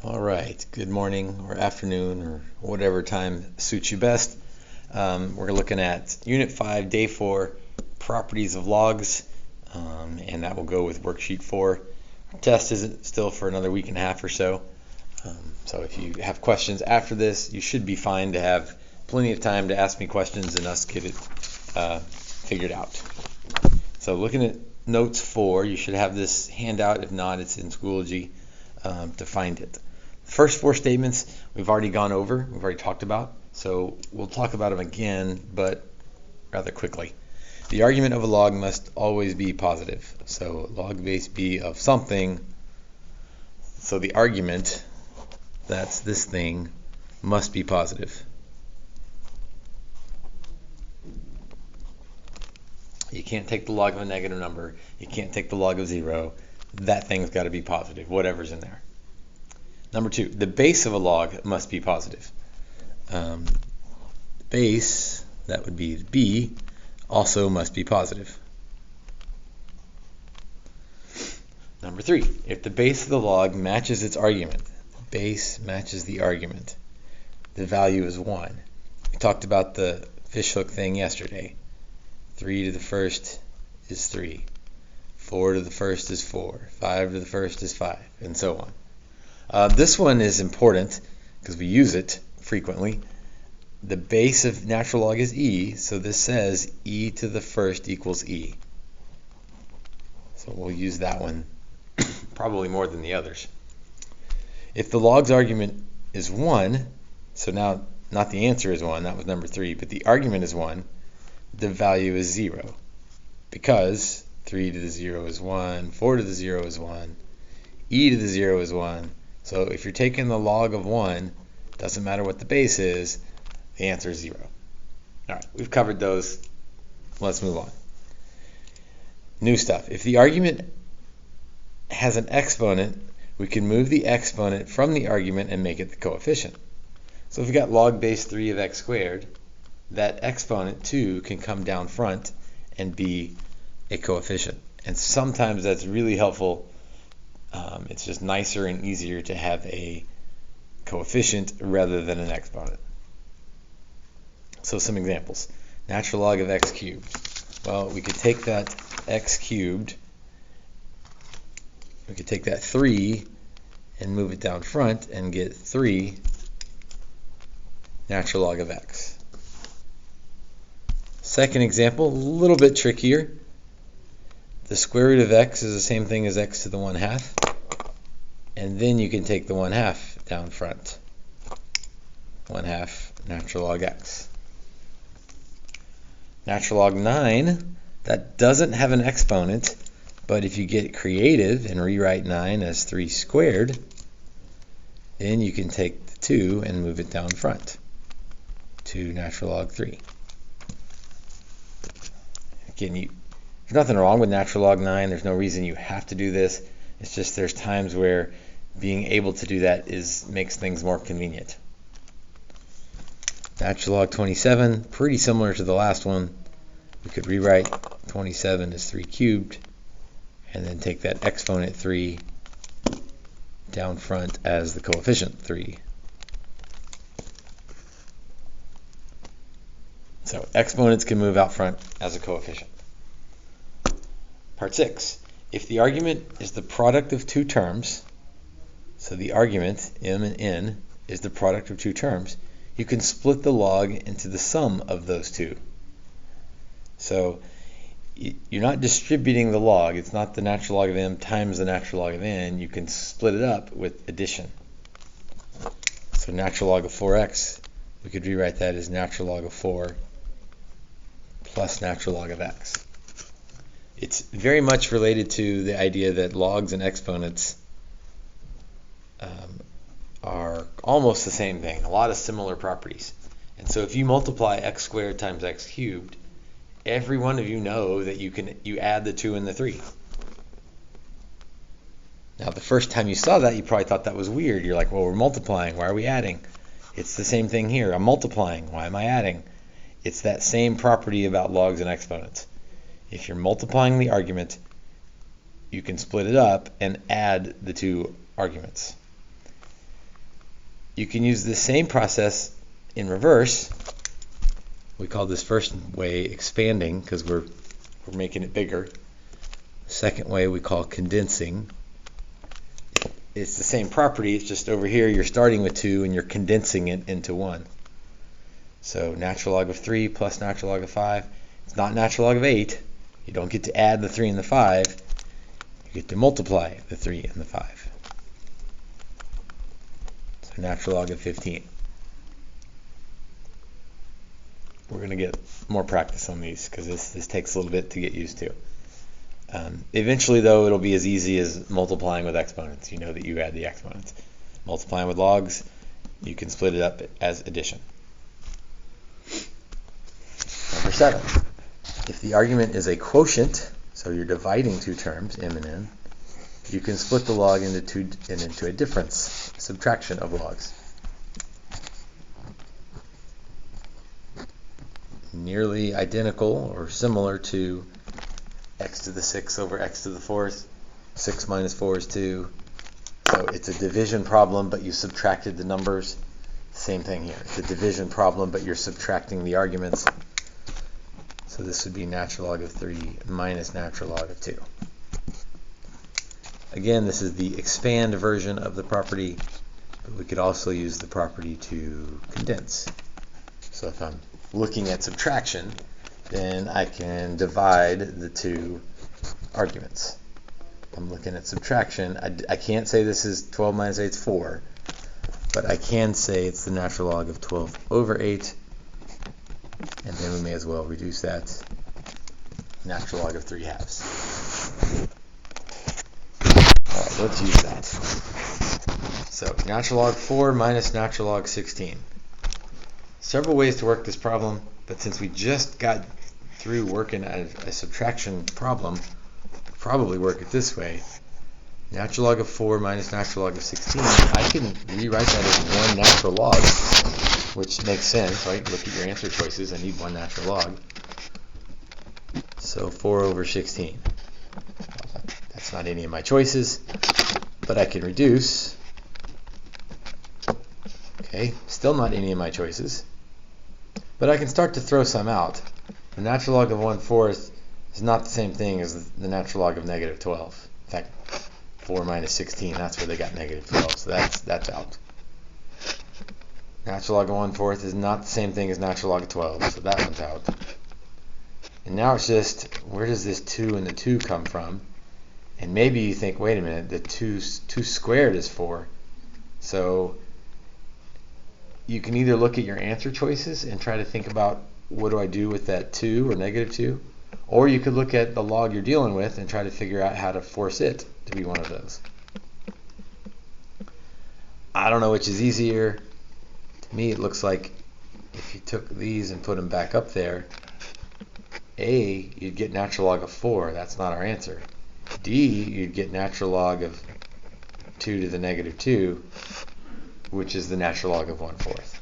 All right, good morning or afternoon or whatever time suits you best. We're looking at Unit 5, Day 4, Properties of Logs, and that will go with Worksheet 4. Our test isn't still for another week and a half or so. So if you have questions after this, you should be fine to have plenty of time to ask me questions and us get it figured out. So looking at Notes 4, you should have this handout. If not, it's in Schoology to find it. First four statements we've already gone over, we've already talked about, so we'll talk about them again, but rather quickly. The argument of a log must always be positive. So log base b of something, so the argument, that's this thing, must be positive. You can't take the log of a negative number, you can't take the log of 0, that thing's got to be positive, whatever's in there. Number 2, the base of a log must be positive. Base, that would be b, also must be positive. Number 3, if the base of the log matches its argument, base matches the argument, the value is 1. We talked about the fishhook thing yesterday. 3 to the first is 3. 4 to the first is 4. 5 to the first is 5, and so on. This one is important because we use it frequently. The base of natural log is e, so this says e to the first equals e. So we'll use that one probably more than the others. If the log's argument is 1, so now not the answer is 1, that was number 3, but the argument is 1, the value is 0. Because 3 to the 0 is 1, 4 to the 0 is 1, e to the 0 is 1. So if you're taking the log of 1, doesn't matter what the base is, the answer is 0. All right, we've covered those. Let's move on. New stuff. If the argument has an exponent, we can move the exponent from the argument and make it the coefficient. So if we got log base 3 of x squared, that exponent 2 can come down front and be a coefficient. And sometimes that's really helpful. It's just nicer and easier to have a coefficient rather than an exponent. So some examples. Natural log of x cubed. Well, we could take that x cubed, we could take that 3 and move it down front and get 3 natural log of x. Second example, a little bit trickier. The square root of x is the same thing as x to the 1/2. And then you can take the 1/2 down front. 1/2 natural log x. Natural log 9, that doesn't have an exponent, but if you get creative and rewrite 9 as 3 squared, then you can take the 2 and move it down front. 2 natural log 3. Again, there's nothing wrong with natural log 9. There's no reason you have to do this. It's just there's times where being able to do that makes things more convenient. Natural log 27, pretty similar to the last one. We could rewrite 27 as 3 cubed and then take that exponent 3 down front as the coefficient 3. So exponents can move out front as a coefficient. Part 6. If the argument is the product of two terms, so the argument, m and n, is the product of two terms, you can split the log into the sum of those two. So you're not distributing the log. It's not the natural log of m times the natural log of n. You can split it up with addition. So natural log of 4x, we could rewrite that as natural log of 4 plus natural log of x. It's very much related to the idea that logs and exponents are almost the same thing, a lot of similar properties. And so if you multiply x squared times x cubed, every one of you know that you add the 2 and the 3. Now the first time you saw that, you probably thought that was weird. You're like, well, we're multiplying, why are we adding? It's the same thing here. I'm multiplying, why am I adding? It's that same property about logs and exponents. If you're multiplying the argument, you can split it up and add the two arguments. You can use the same process in reverse. We call this first way expanding because we're making it bigger. Second way we call condensing. It's the same property, it's just over here you're starting with 2 and you're condensing it into 1. So natural log of 3 plus natural log of 5. It's not natural log of 8. You don't get to add the 3 and the 5. You get to multiply the 3 and the 5. So natural log of 15. We're going to get more practice on these because this takes a little bit to get used to. Eventually, though, it'll be as easy as multiplying with exponents. You know that you add the exponents. Multiplying with logs, you can split it up as addition. Number 7. If the argument is a quotient, so you're dividing two terms, m and n, you can split the log into a difference, subtraction of logs. Nearly identical or similar to x to the 6 over x to the 4th. 6 minus 4 is 2. So it's a division problem, but you subtracted the numbers. Same thing here. It's a division problem, but you're subtracting the arguments. So this would be natural log of 3 minus natural log of 2. Again, this is the expand version of the property, but we could also use the property to condense. So if I'm looking at subtraction, then I can divide the two arguments. I'm looking at subtraction. I can't say this is 12 minus 8 is 4, but I can say it's the natural log of 12 over 8, and then we may as well reduce that. Natural log of 3 halves. All right, let's use that. So natural log 4 minus natural log 16. Several ways to work this problem, but since we just got through working at a subtraction problem, we'll probably work it this way. Natural log of 4 minus natural log of 16, I can rewrite that as one natural log, which makes sense, right? Look at your answer choices. I need one natural log. So 4 over 16. That's not any of my choices, but I can reduce. Okay, still not any of my choices, but I can start to throw some out. The natural log of 1/4 is not the same thing as the natural log of negative 12. In fact, 4 minus 16, that's where they got negative 12, so that's out. Natural log of 1/4 is not the same thing as natural log of 12, so that one's out. And now it's just, where does this 2 and the 2 come from? And maybe you think, wait a minute, the 2 squared is 4. So you can either look at your answer choices and try to think about, what do I do with that 2 or negative 2? Or you could look at the log you're dealing with and try to figure out how to force it to be one of those. I don't know which is easier. To me, it looks like if you took these and put them back up there, A, you'd get natural log of 4. That's not our answer. D, you'd get natural log of 2 to the negative 2, which is the natural log of 1/4.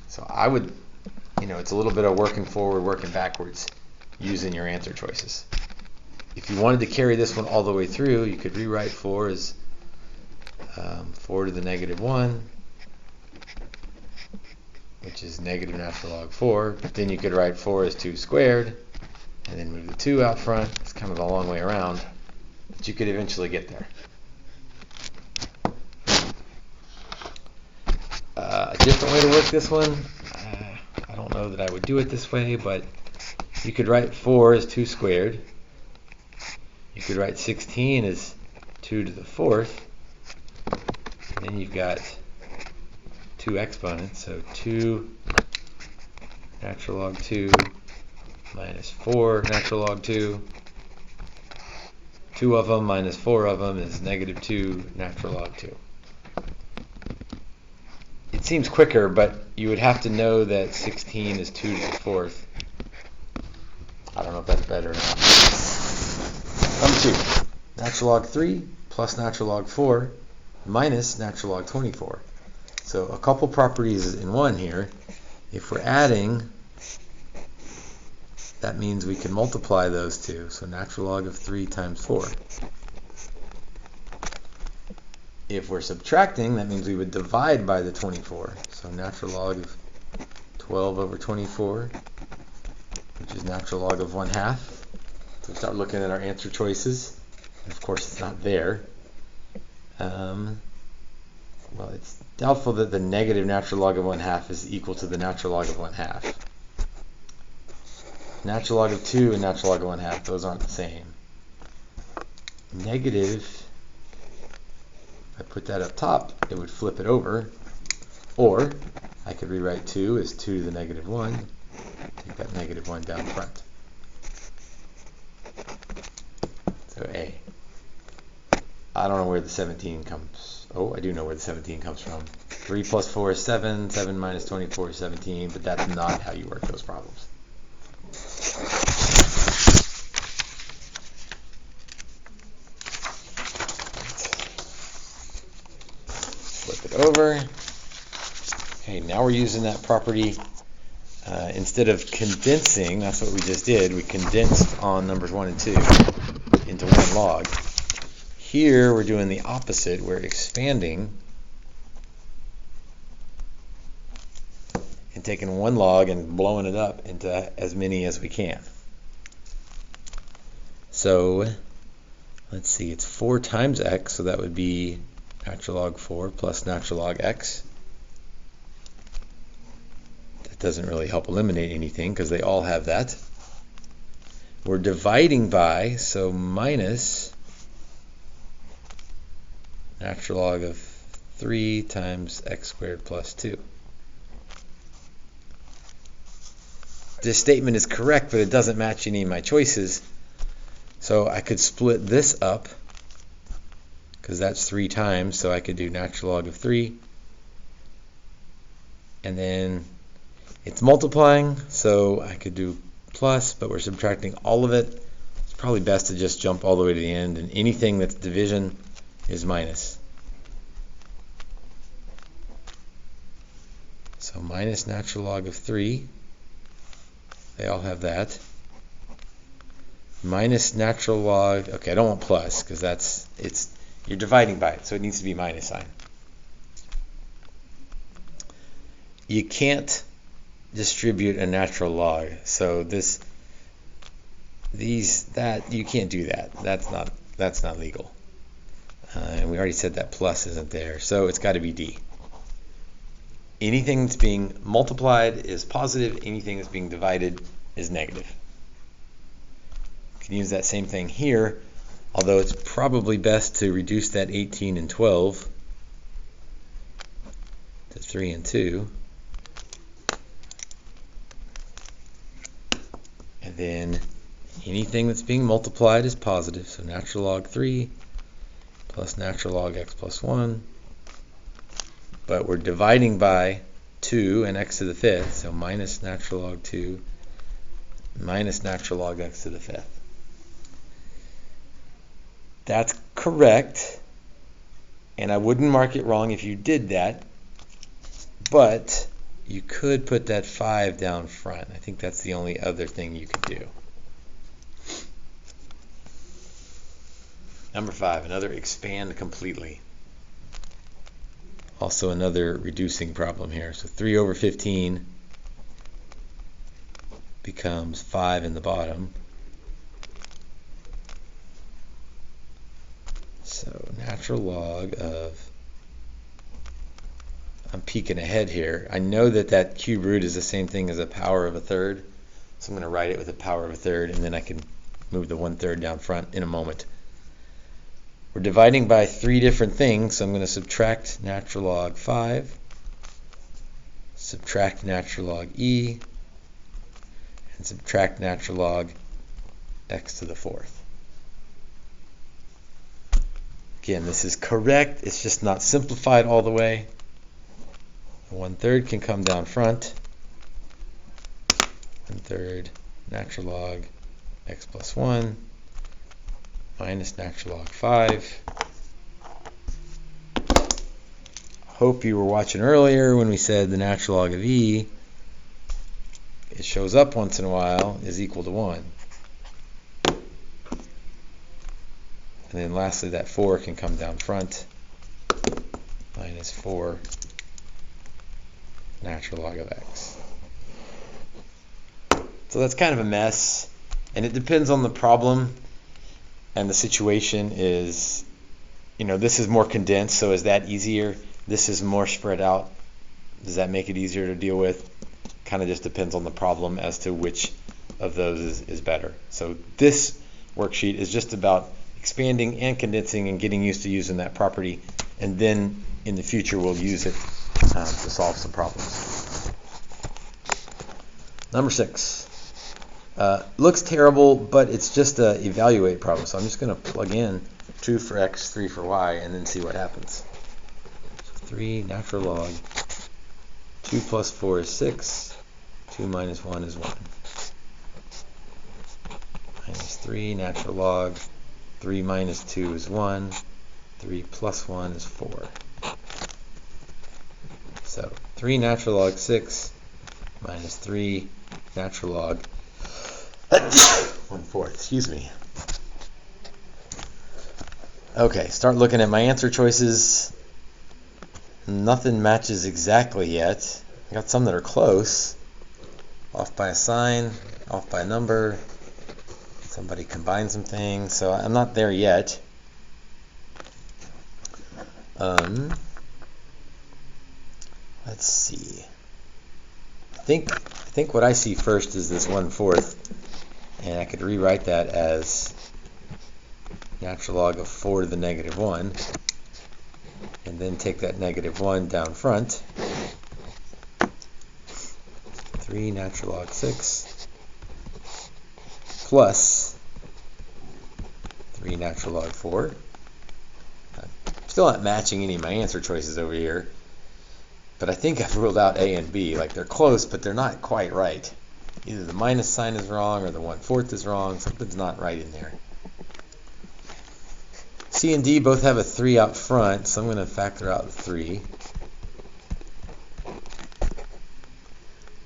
So I would, it's a little bit of working forward, working backwards, using your answer choices. If you wanted to carry this one all the way through, you could rewrite 4 as 4 to the negative 1, which is negative natural log 4. But then you could write 4 as 2 squared, and then move the 2 out front. It's kind of a long way around, but you could eventually get there. A different way to work this one, I don't know that I would do it this way, but you could write 4 as 2 squared. You could write 16 as 2 to the 4th. And then you've got 2 exponents, so 2 natural log 2 minus 4 natural log 2. 2 of them minus 4 of them is negative 2 natural log 2. It seems quicker, but you would have to know that 16 is 2 to the 4th. I don't know if that's better or not. Number 2, natural log 3 plus natural log 4 minus natural log 24. So a couple properties in one here. If we're adding, that means we can multiply those two. So natural log of 3 times 4. If we're subtracting, that means we would divide by the 24. So natural log of 12 over 24, which is natural log of 1/2. So we start looking at our answer choices. Of course, it's not there. Well, it's doubtful that the negative natural log of 1/2 is equal to the natural log of 1/2. Natural log of 2 and natural log of 1/2, those aren't the same. Negative, if I put that up top, it would flip it over. Or I could rewrite 2 as 2 to the negative 1. Take that negative 1 down front. So A. I don't know where the 17 comes. Oh, I do know where the 17 comes from. 3 plus 4 is 7. 7 minus 24 is 17. But that's not how you work those problems. Flip it over. Okay, now we're using that property. Instead of condensing, that's what we just did. We condensed on numbers 1 and 2 into one log. Here we're doing the opposite. We're expanding and taking one log and blowing it up into as many as we can. So let's see, it's 4 times x, so that would be natural log 4 plus natural log x. That doesn't really help eliminate anything because they all have that. We're dividing by, so minus natural log of 3 times x squared plus 2. This statement is correct, but it doesn't match any of my choices. So I could split this up, because that's 3 times, so I could do natural log of 3. And then it's multiplying, so I could do plus, but we're subtracting all of it. It's probably best to just jump all the way to the end, and anything that's division is minus. So minus natural log of 3. They all have that. Minus natural log, okay, I don't want plus because you're dividing by it, so it needs to be minus sign. You can't distribute a natural log, so you can't do that. That's not legal. And we already said that plus isn't there, so it's got to be D. Anything that's being multiplied is positive, anything that's being divided is negative. You can use that same thing here, although it's probably best to reduce that 18 and 12 to 3 and 2. And then anything that's being multiplied is positive, so natural log 3 plus natural log x plus 1. But we're dividing by 2 and x to the 5th, so minus natural log 2 minus natural log x to the 5th. That's correct, and I wouldn't mark it wrong if you did that, but you could put that 5 down front. I think that's the only other thing you could do. Number 5, another expand completely. Also another reducing problem here. So 3 over 15 becomes 5 in the bottom. So natural log of, I'm peeking ahead here. I know that cube root is the same thing as a power of a third. So I'm going to write it with a power of a third, and then I can move the 1/3 down front in a moment. We're dividing by 3 different things, so I'm going to subtract natural log 5, subtract natural log e, and subtract natural log x to the 4th. Again, this is correct, it's just not simplified all the way. 1/3 can come down front. 1/3 natural log x plus 1 minus natural log 5. Hope you were watching earlier when we said the natural log of e, it shows up once in a while, is equal to 1. And then lastly, that 4 can come down front. minus 4 natural log of x. So that's kind of a mess, and it depends on the problem, and the situation is, this is more condensed, so is that easier? This is more spread out. Does that make it easier to deal with? Kind of just depends on the problem as to which of those is better. So this worksheet is just about expanding and condensing and getting used to using that property, and then in the future we'll use it to solve some problems. Number 6. Looks terrible, but it's just a evaluate problem. So I'm just going to plug in 2 for x, 3 for y, and then see what happens. 3 natural log 2 plus 4 is 6. 2 minus 1 is 1. Minus 3 natural log 3 minus 2 is 1. 3 plus 1 is 4. So 3 natural log 6 minus 3 natural log 1/4. Excuse me. Okay, start looking at my answer choices. Nothing matches exactly yet. I got some that are close. Off by a sign, off by a number. Somebody combined some things, so I'm not there yet. Let's see. I think what I see first is this 1/4, and I could rewrite that as natural log of 4 to the negative 1, and then take that negative 1 down front. 3 natural log 6 plus 3 natural log 4. I'm still not matching any of my answer choices over here, but I think I've ruled out A and B. Like, they're close, but they're not quite right. Either the minus sign is wrong or the 1/4 is wrong. Something's not right in there. C and D both have a 3 out front, so I'm going to factor out the 3.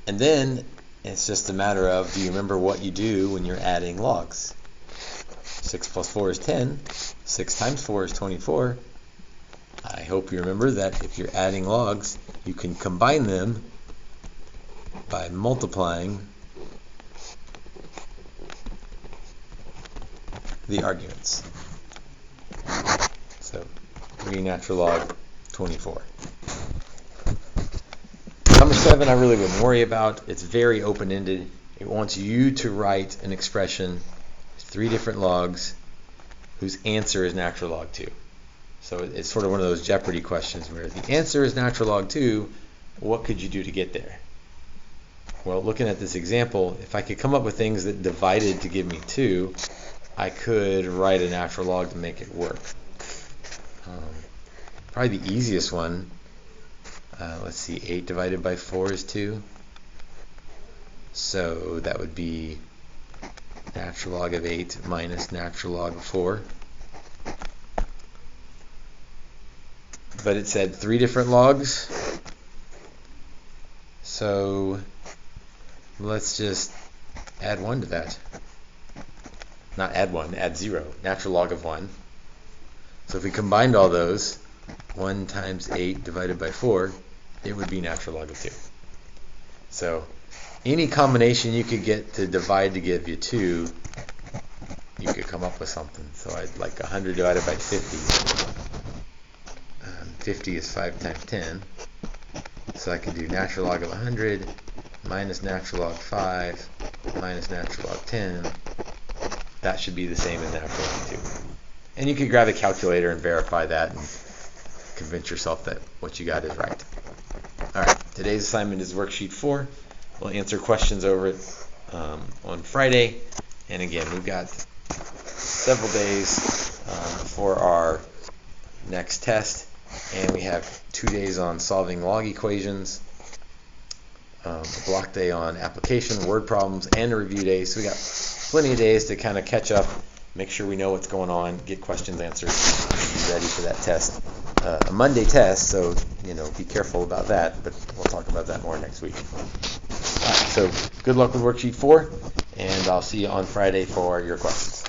And then it's just a matter of, do you remember what you do when you're adding logs? 6 plus 4 is 10. 6 times 4 is 24. I hope you remember that if you're adding logs, you can combine them by multiplying the arguments. So 3 natural log 24. Number 7 I really wouldn't worry about. It's very open-ended. It wants you to write an expression, 3 different logs, whose answer is natural log 2. So it's sort of one of those Jeopardy questions where the answer is natural log 2, what could you do to get there? Well, looking at this example, if I could come up with things that divided to give me 2, I could write a natural log to make it work. Probably the easiest one, let's see, 8 divided by 4 is 2. So that would be natural log of 8 minus natural log of 4. But it said 3 different logs. So let's just add 1 to that. Not add 1, add 0. Natural log of 1. So if we combined all those, 1 times 8 divided by 4, it would be natural log of 2. So any combination you could get to divide to give you 2, you could come up with something. So I'd like 100 divided by 50. 50 is 5 times 10. So I could do natural log of 100 minus natural log 5 minus natural log 10. That should be the same as natural log 2. And you could grab a calculator and verify that and convince yourself that what you got is right. Alright, today's assignment is worksheet 4. We'll answer questions over it on Friday. And again, we've got several days for our next test. And we have 2 days on solving log equations, a block day on application, word problems, and a review day. So we got plenty of days to kind of catch up, make sure we know what's going on, get questions answered, be ready for that test. A Monday test, so be careful about that, but we'll talk about that more next week. So good luck with worksheet 4, and I'll see you on Friday for your questions.